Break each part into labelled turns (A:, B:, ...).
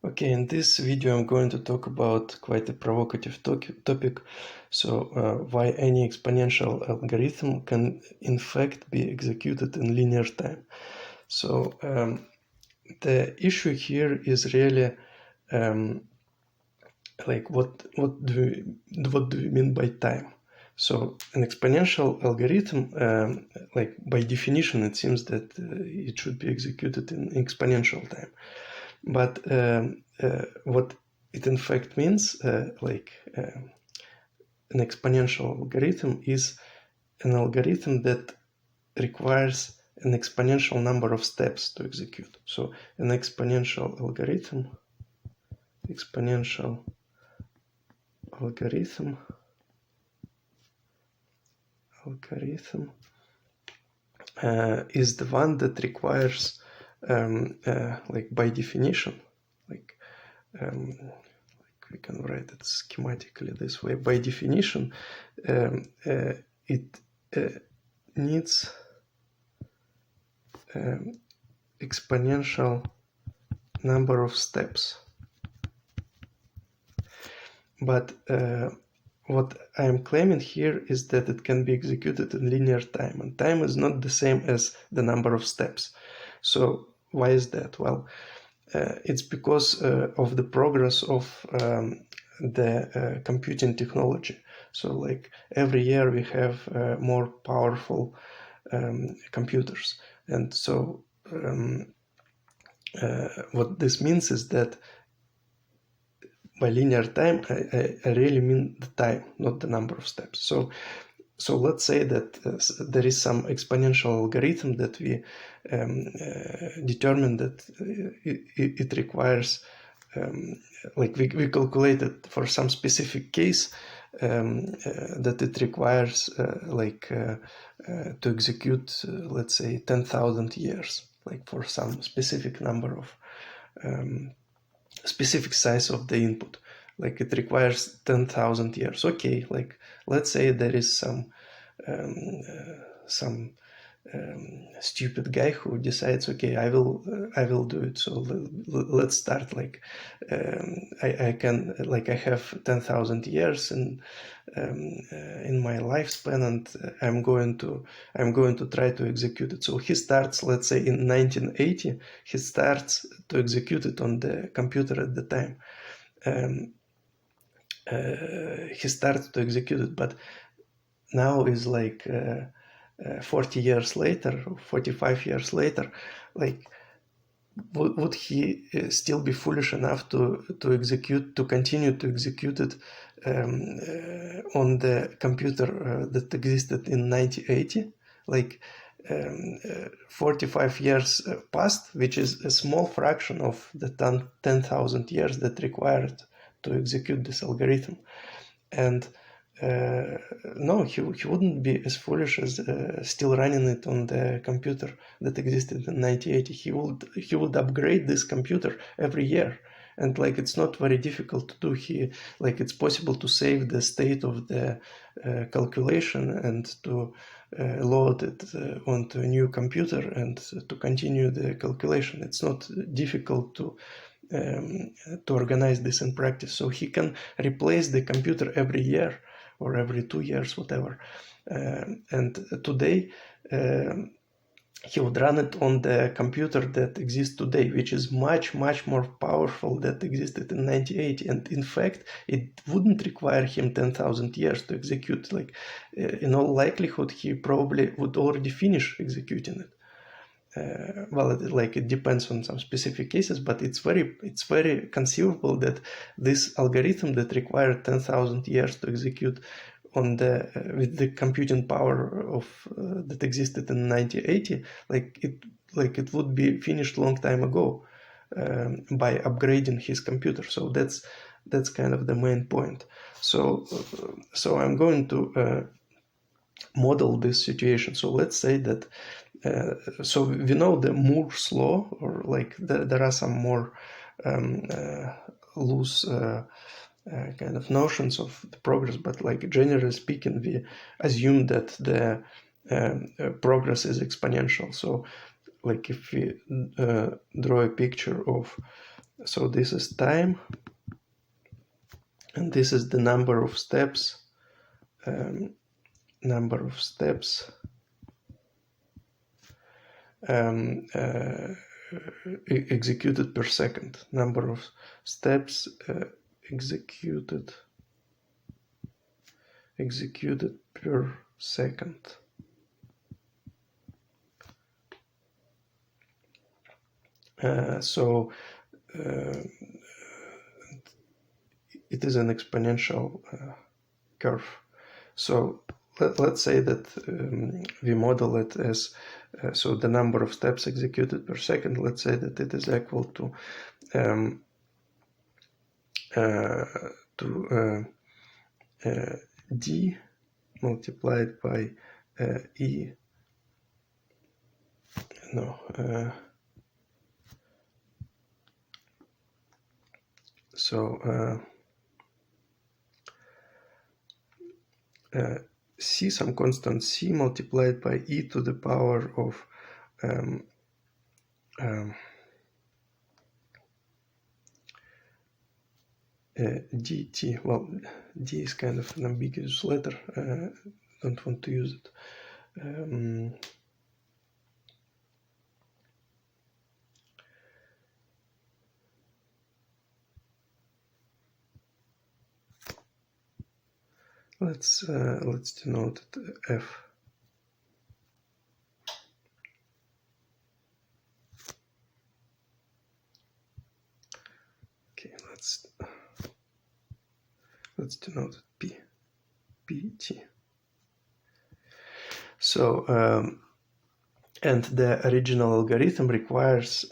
A: Okay, in this video I'm going to talk about quite a provocative topic. Why any exponential algorithm can in fact be executed in linear time. The issue here is really like what do we mean by time? So an exponential algorithm, like by definition, it seems that it should be executed in exponential time. But what it in fact means, an exponential algorithm is an algorithm that requires an exponential number of steps to execute. So an exponential algorithm is the one that requires, like by definition, like we can write it schematically this way. By definition, it needs exponential number of steps. But what I am claiming here is that it can be executed in linear time, and time is not the same as the number of steps. So why is that? Well, it's because of the progress of the computing technology. So like every year we have more powerful computers, and so what this means is that by linear time, I really mean the time, not the number of steps. So let's say that there is some exponential algorithm that we determine that it requires, like we calculated for some specific case that it requires to execute, let's say, 10,000 years, like for some specific number of specific size of the input, like it requires 10,000 years. Okay, like let's say there is some stupid guy who decides, okay, I will do it. So let's start. Like I have 10,000 years in my lifespan, and I'm going to try to execute it. So he starts, let's say in 1980, he starts to execute it on the computer at the time. He starts to execute it, but now is like 40 years later, or 45 years later, like would he still be foolish enough to continue to execute it on the computer that existed in 1980? Like 45 years passed, which is a small fraction of the 10,000 years that required to execute this algorithm. And no, he wouldn't be as foolish as still running it on the computer that existed in 1980. He would upgrade this computer every year, and like it's not very difficult to do. It's possible to save the state of the calculation and to load it onto a new computer and to continue the calculation. It's not difficult to organize this in practice. So he can replace the computer every year or every 2 years, whatever. And today, he would run it on the computer that exists today, which is much, much more powerful that existed in 1980. And in fact, it wouldn't require him 10,000 years to execute. Like, in all likelihood, he probably would already finish executing it. It depends on some specific cases, but it's very conceivable that this algorithm that required 10,000 years to execute on the with the computing power of that existed in 1980, it would be finished long time ago by upgrading his computer. So that's kind of the main point. So I'm going to model this situation. So let's say that so we know the Moore's law, or like there are some more loose kind of notions of the progress, but like generally speaking, we assume that the progress is exponential. So like if we draw a picture of So this is time, and this is the number of steps executed per second. Number of steps executed per second. So it is an exponential curve. So let's say that we model it as so the number of steps executed per second. Let's say that it is equal to d multiplied by e. No. C, some constant c multiplied by e to the power of dt. Well, d is kind of an ambiguous letter. Don't want to use it. Let's denote it f. Okay, let's denote it p, pt. So and the original algorithm requires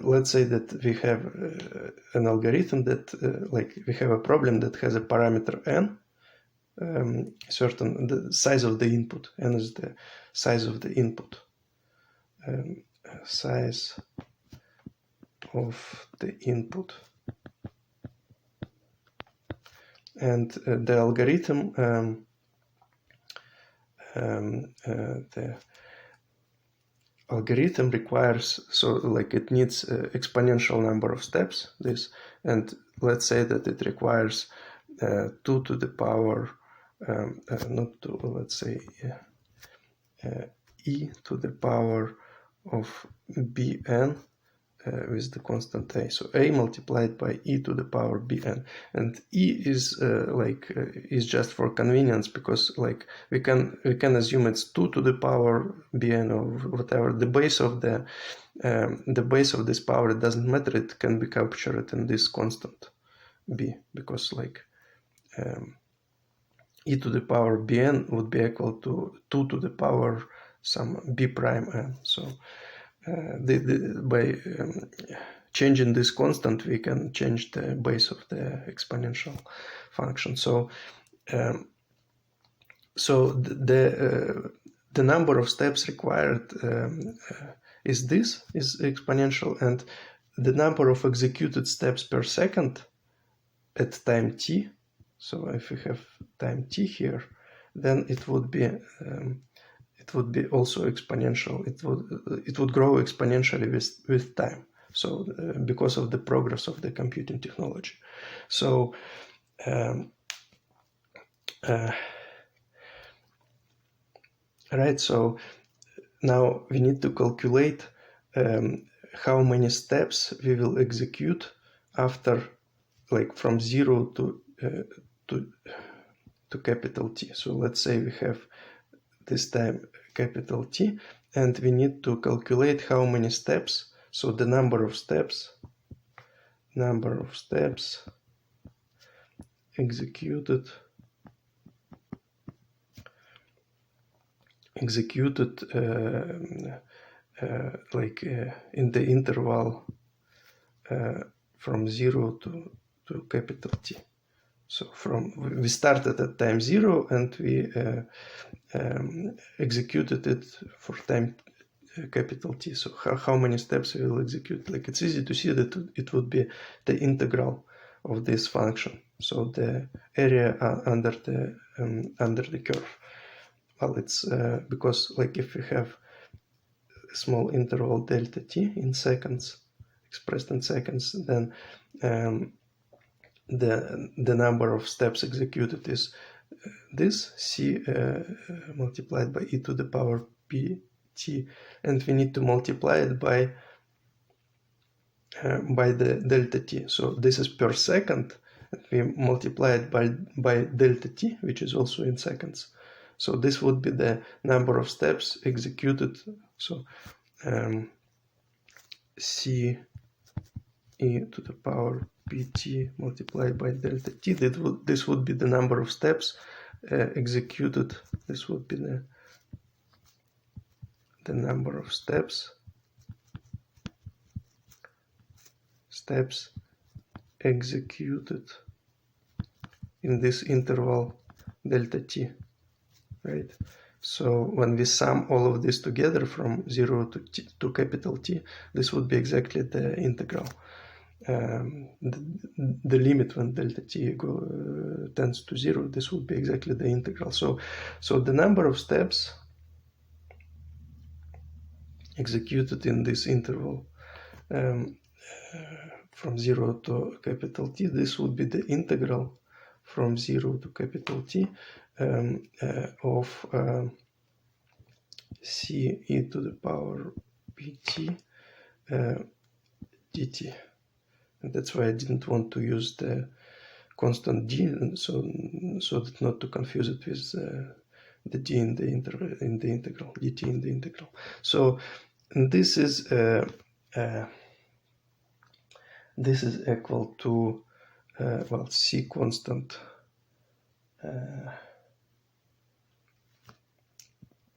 A: let's say that we have an algorithm that like we have a problem that has a parameter n, certain the size of the input. N is the size of the input. Size of the input. And the algorithm requires, so like it needs exponential number of steps, this, and let's say that it requires 2 to the power not 2, let's say e to the power of bn with the constant a. So a multiplied by e to the power bn, and e is is just for convenience, because like we can assume it's 2 to the power bn or whatever. The base of this power, it doesn't matter. It can be captured in this constant b, because like e to the power bn would be equal to 2 to the power some b prime n. So by changing this constant, we can change the base of the exponential function. So the number of steps required is exponential, and the number of executed steps per second at time t. So if we have time t here, then it would be also exponential. It would grow exponentially with time. So because of the progress of the computing technology. So right. So now we need to calculate how many steps we will execute after, like, from 0 to capital T. So let's say we have this time capital T, and we need to calculate how many steps. So the number of steps executed in the interval from 0 to capital T. So we started at time 0 and we executed it for time capital T. So how many steps we will execute? Like, it's easy to see that it would be the integral of this function. So the area under the curve. Well, it's because, like, if we have small interval delta t in seconds, expressed in seconds, then the number of steps executed is this c multiplied by e to the power pt, and we need to multiply it by the delta t. So this is per second, and we multiply it by delta t, which is also in seconds. So this would be the number of steps executed. So c e to the power pt multiplied by delta t. This would be the number of steps executed. This would be the number of steps executed in this interval delta t, right? So when we sum all of this together from 0 to capital T, this would be exactly the integral. The limit when delta t tends to 0, this would be exactly the integral. So the number of steps executed in this interval from 0 to capital T, this would be the integral from 0 to capital T of c e to the power pt dt. And that's why I didn't want to use the constant d, and so that not to confuse it with the d in the integral, dt in the integral. So this is equal to well, c constant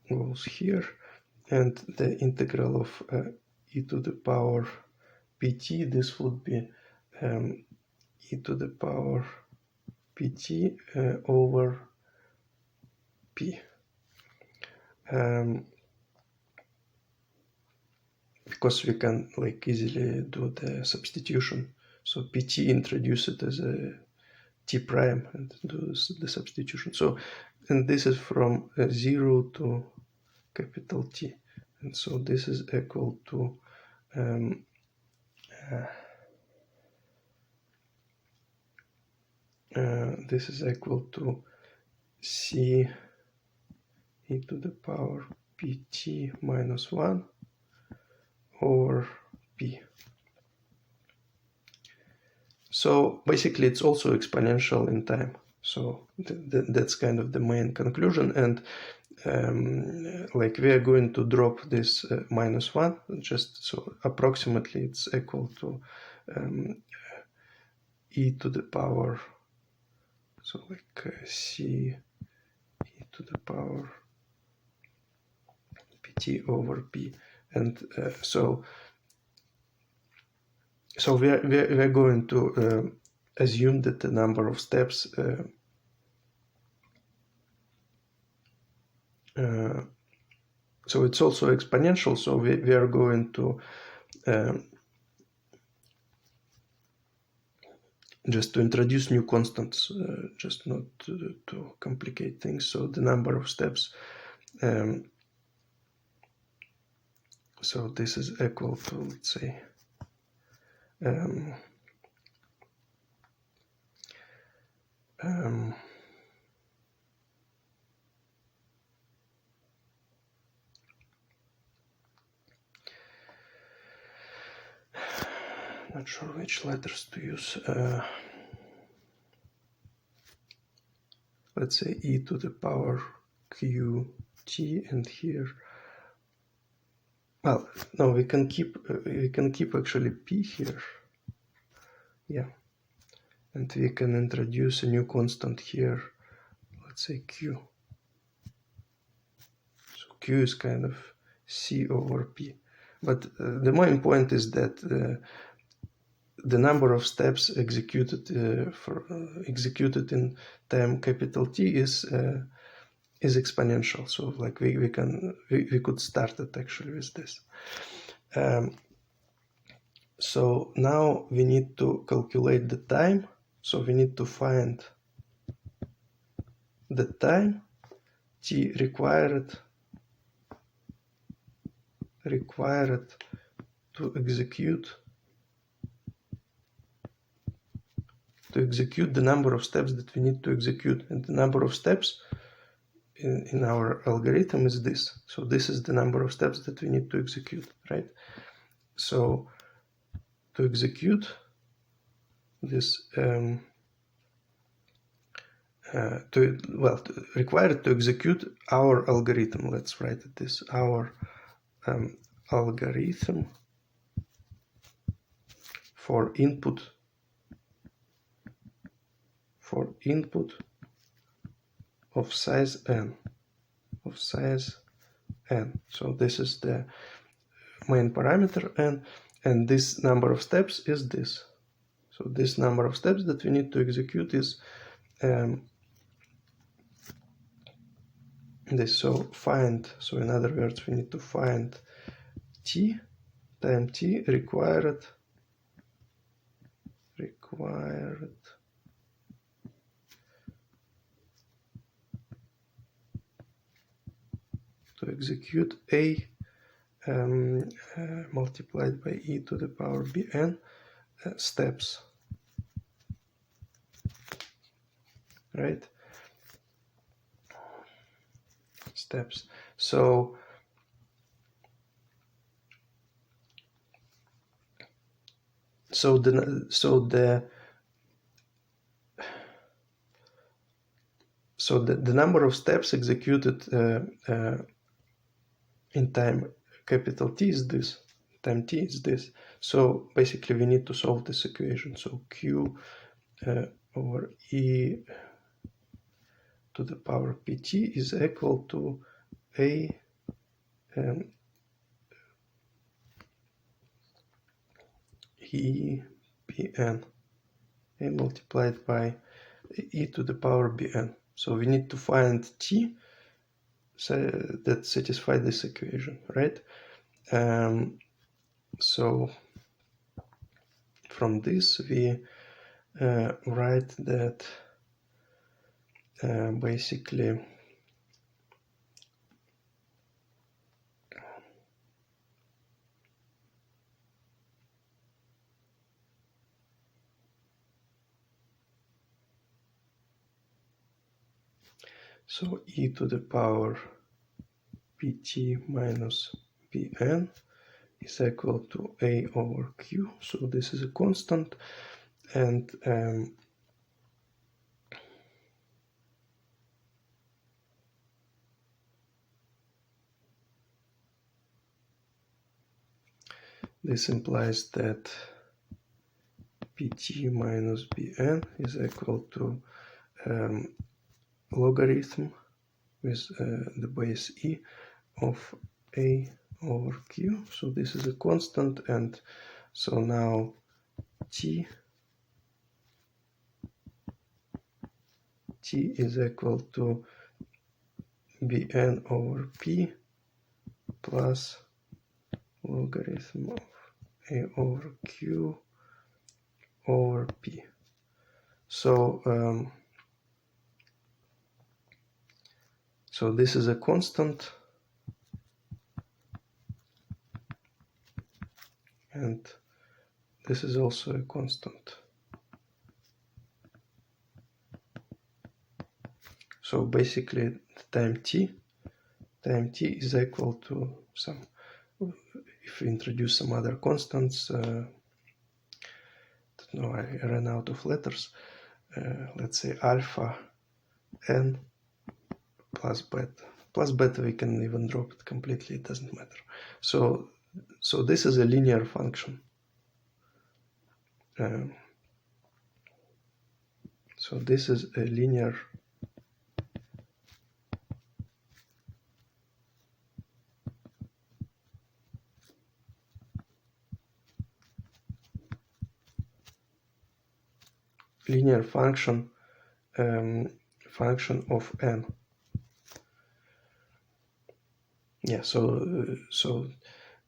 A: goes here, and the integral of e to the power pt, this would be e to the power pt over p, because we can like easily do the substitution. So pt introduce it as a t prime and do the substitution. So, and this is from 0 to capital T, and so this is equal to this is equal to c e to the power pt minus 1 over p. So basically it's also exponential in time. So that's kind of the main conclusion, and like we are going to drop this minus 1, just so approximately it's equal to e to the power, so like c e to the power pt over p, and so we are going to assume that the number of steps so it's also exponential, so we are going to just to introduce new constants, just not to complicate things. So the number of steps, so this is equal to, let's say, not sure which letters to use. Let's say e to the power qt, and here, well, no, we can keep actually p here, yeah, and we can introduce a new constant here. Let's say q. So q is kind of c over p, but the main point is that the number of steps executed executed in time capital T is exponential. So like we could start it actually with this. So now we need to calculate the time. So we need to find the time t required required to execute the number of steps that we need to execute. And the number of steps in our algorithm is this. So this is the number of steps that we need to execute, right? So to execute this, required to execute our algorithm. Let's write it this, our algorithm for input of size n. So this is the main parameter n, and this number of steps is this. So this number of steps that we need to execute is this. So in other words, we need to find time t required to execute a multiplied by e to the power bn steps, right? Steps. So the number of steps executed in time capital T is this. Time t is this. So basically we need to solve this equation. So q over e to the power pt is equal to a e bn, a multiplied by e to the power bn. So we need to find t that satisfy this equation, right? So from this we write that basically so e to the power pt minus bn is equal to a over q. So this is a constant, and this implies that pt minus bn is equal to logarithm with the base e of a over q. So this is a constant, and so now t is equal to bn over p plus logarithm of a over q over p. So so this is a constant, and this is also a constant. So basically time t is equal to some, if we introduce some other constants, no, I ran out of letters, let's say alpha n plus beta we can even drop it completely, it doesn't matter. So this is a linear function. So this is a linear function of n. Yeah, so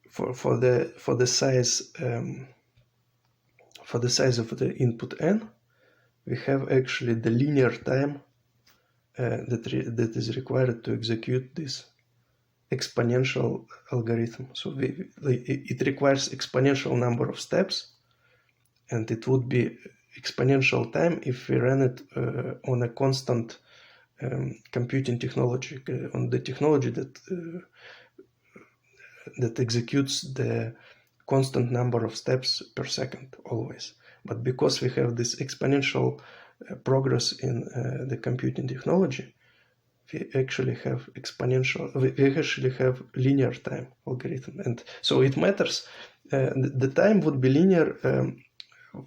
A: for the size of the input n, we have actually the linear time that is required to execute this exponential algorithm. So it requires exponential number of steps, and it would be exponential time if we run it on a constant computing technology, on the technology that executes the constant number of steps per second always. But because we have this exponential progress in the computing technology, we actually have we actually have linear time algorithm. And so it matters. The time would be linear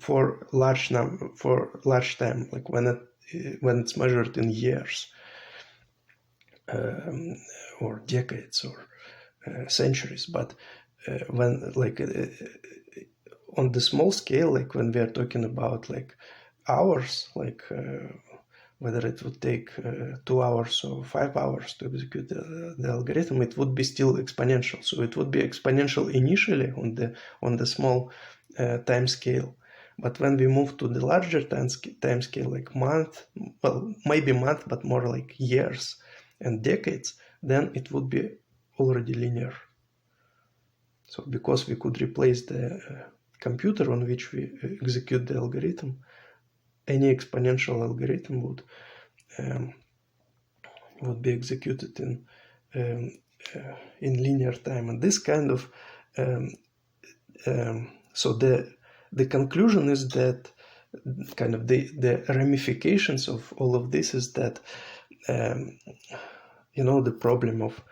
A: for large time, like when it's measured in years or decades or centuries. But when on the small scale, like when we are talking about like hours, like whether it would take 2 hours or 5 hours to execute the algorithm, it would be still exponential. So it would be exponential initially on the small time scale. But when we move to the larger time scale, like maybe month, but more like years and decades, then it would be already linear. So because we could replace the computer on which we execute the algorithm, any exponential algorithm would be executed in linear time. And this kind of so the conclusion is that kind of the ramifications of all of this is that the problem of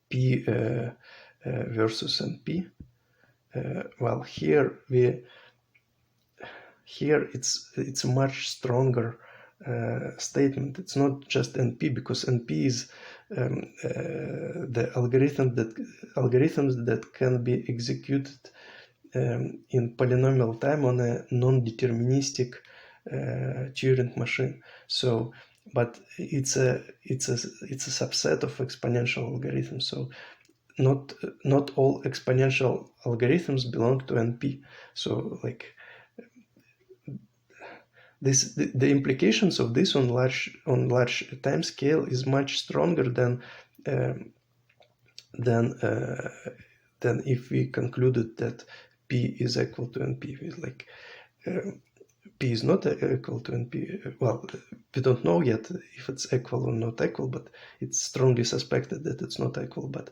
A: P versus NP. Well, here it's a much stronger statement. It's not just NP, because NP is the algorithms that can be executed in polynomial time on a non-deterministic Turing machine. So, but it's a subset of exponential algorithms. So not all exponential algorithms belong to NP. So like the implications of this on large time scale is much stronger than if we concluded that P is equal to NP. Like P is not equal to NP. Well, we don't know yet if it's equal or not equal, but it's strongly suspected that it's not equal. But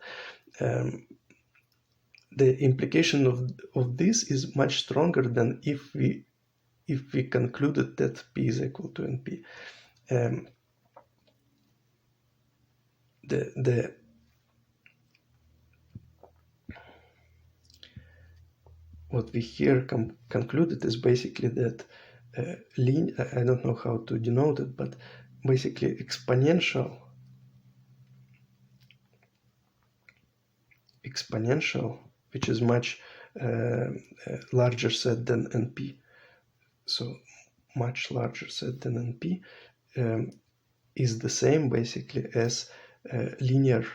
A: the implication of this is much stronger than if we concluded that P is equal to NP. What we here concluded is basically that I don't know how to denote it, but basically exponential, which is much larger set than NP, so much larger set than NP, is the same basically as linear,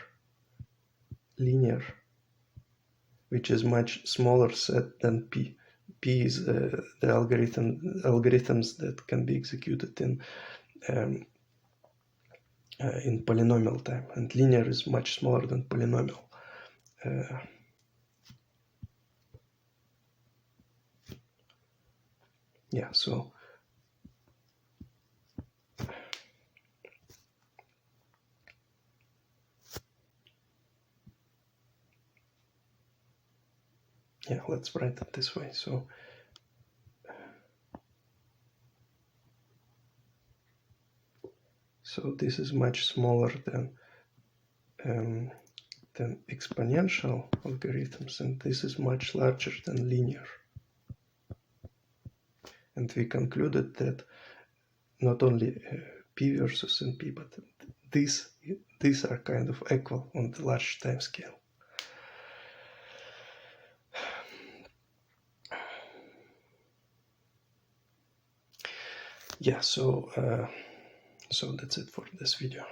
A: which is much smaller set than P. P is the algorithms that can be executed in polynomial time, and linear is much smaller than polynomial. Yeah, so yeah, let's write it this way. So this is much smaller than exponential algorithms, and this is much larger than linear. And we concluded that not only P versus NP, but these are kind of equal on the large time scale. Yeah, so that's it for this video.